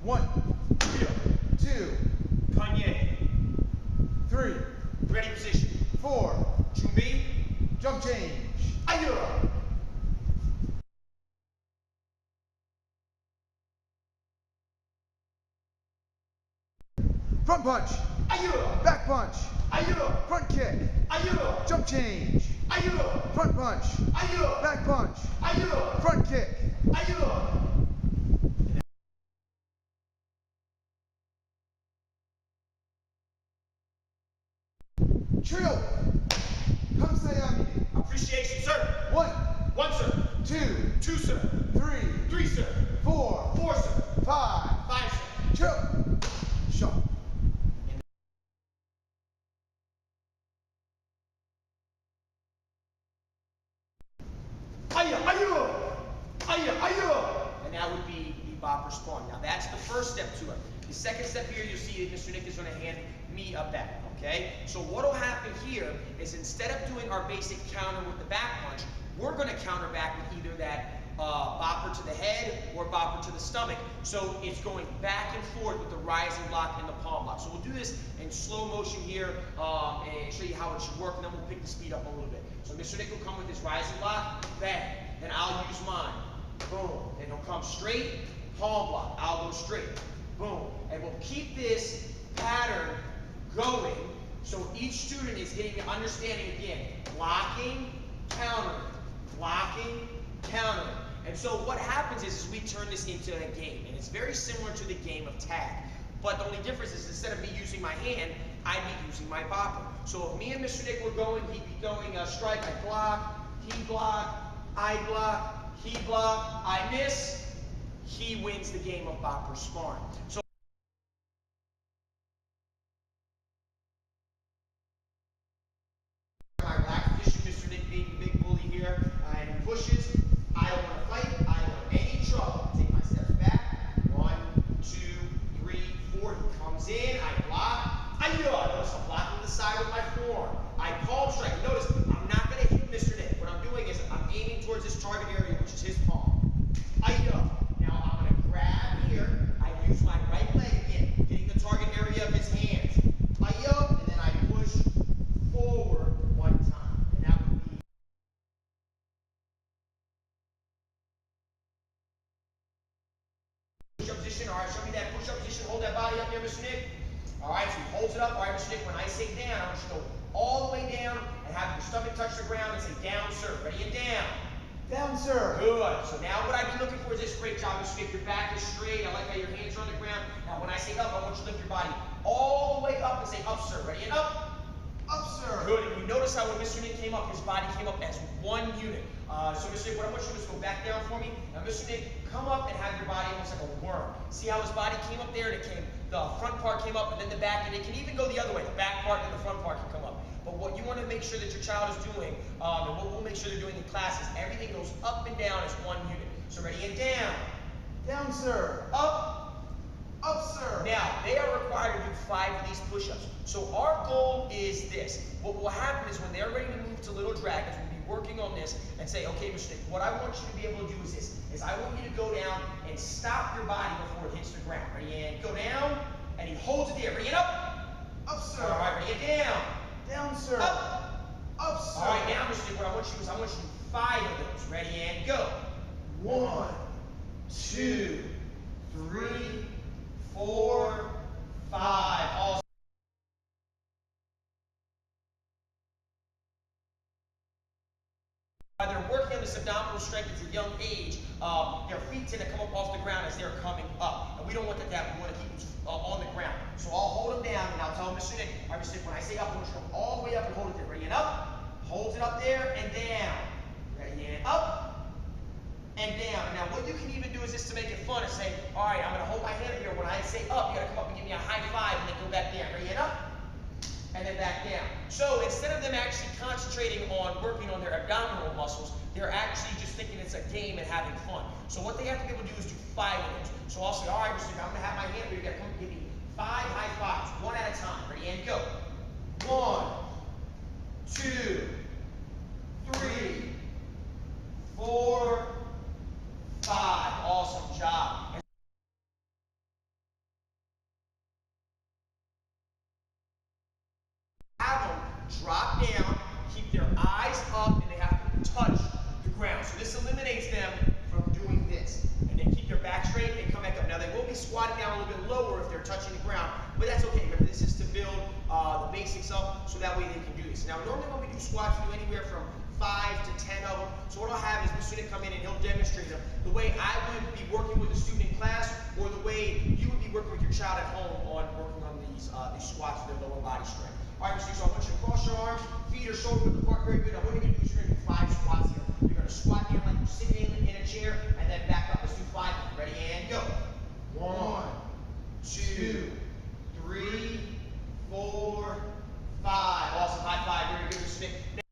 1, 2, Kanye. 3, Ready position. 4, Jumbi. jump change. Ayo. Front punch, Ayo. back punch, Ayo. front kick, Ayo. jump change. Ayo. Front punch, Ayo. back punch, Ayo. front kick. Ayo. Trio. Kamsah. Appreciation, sir. 1, 1, sir. 2, 2, sir. 3, 3, sir. 4, 4, sir. 5. 5, sir. Trio. Shot. Ayo, ayo. Ayo, ayo. And that would be the Bopper Sparring. Now that's the first step to it. The second step here, you'll see that Mr. Nick is going to hand me a bat, okay? So what will happen here is instead of doing our basic counter with the back punch, we're going to counter back with either that bopper to the head or bopper to the stomach. So it's going back and forth with the rising block and the palm block. So we'll do this in slow motion here and show you how it should work, and then we'll pick the speed up a little bit. So Mr. Nick will come with his rising block, bang, then I'll use mine, boom. Then he'll come straight, palm block, I'll go straight, boom. And we'll keep this pattern going so each student is getting the understanding again, blocking, countering, blocking, countering. And so what happens is we turn this into a game, and it's very similar to the game of tag. But the only difference is instead of me using my hand, I'd be using my bopper. So if me and Mr. Nick were going, he'd be going strike, I block, he block, I block, he block, I miss, he wins the game of Bopper Sparring. So my relaxed position, Mr. Nick being the big bully here, and he pushes. I don't want to fight. I don't want any trouble. Take my steps back. 1, 2, 3, 4. He comes in. I block. Notice I'm blocking the side with my forearm. I palm strike. Notice I'm not going to hit Mr. Nick. What I'm doing is I'm aiming towards his target area, which is his palm. Now I'm going to grab here. I use my right leg again, getting the target area of his hands. And then I push forward one time. And that would be push-up position. All right, show me that push-up position. Hold that body up there, Mr. Nick. All right, so he holds it up. All right, Mr. Nick, when I say down, I want you to go all the way down and have your stomach touch the ground and say down, sir. Ready and down. Down, sir. Good. So now what I'd be looking for is this. Great job, Mr. Nick. Your back is straight. I like how your hands are on the ground. Now when I say up, I want you to lift your body all the way up and say up, sir. Ready and up. Up, sir. Good. And you notice how when Mr. Nick came up, his body came up as one unit. So Mr. Nick, what I want you to do is go back down for me. Now Mr. Nick, come up and have your body almost like a worm. See how his body came up there and the front part came up and then the back, and it can even go the other way. The back part and the front part can come up. But what you want to make sure that your child is doing, and what we'll make sure they're doing in class is everything goes up and down as one unit. So ready and down. Down, sir. Up. Up, sir. Now, they are required to do 5 of these push-ups. So our goal is this. What will happen is when they're ready to move to little dragons, we'll be working on this and say, okay, Mr. Nick, what I want you to be able to do is this, is I want you to go down and stop your body before it hits the ground. Ready, and go down, and he holds it there. Ready, and up. Up, sir. All right, ready, and down. Down, sir. Up. Up, sir. All right, now, Mr. Nick, what I want you to do is I want you to do 5 of those. Ready, and go. 1, 2, 3, 4, 5. Also, they're working on this abdominal strength at a young age. Their feet tend to come up off the ground as they're coming up. And we don't want that to happen. We want to keep them on the ground. So I'll hold them down and I'll tell Mr. Nick, all right, Mr. Nick, when I say up, I want you to come all the way up and hold it there. Ready, and up. Holds it up there and down. Ready, and up. And down. Now what you can even do is just to make it fun is say, all right, I'm going to hold my hand up here. When I say up, you got to come up and give me a high five and then go back down. Ready, and up. And then back down. So instead of them actually concentrating on working on their abdominal muscles, they're actually just thinking it's a game and having fun. So what they have to be able to do is do 5 of those. So I'll say, all right, Mr. I'm going to have my hand here. You got to come give me 5 high fives, one at a time. Ready, and go. 1, 2, 3, 4, 5. Awesome job. drop down, keep their eyes up, and they have to touch the ground. So this eliminates them from doing this. And then keep their back straight and come back up. Now they will be squatting down a little bit lower if they're touching the ground, but that's okay. Remember, this is to build the basics up so that way they can do this. Now normally when we do squats, we do anywhere from 5 to 10 of them. So what I'll have is Mr. Nick come in and he'll demonstrate them the way I would be working with a student in class, or the way you would be working with your child at home on working on these squats for their lower body strength. All right, Mr. Nick, so I want you to cross your arms, feet are shoulder width apart, very good. Now what you're going to do is you're going to do 5 squats here. You're going to squat down like you're sitting in a chair, and then back up. Let's do 5. Ready, and go. 1, 2, 3, 4, 5. Awesome. High five. Very good, Mr. Nick.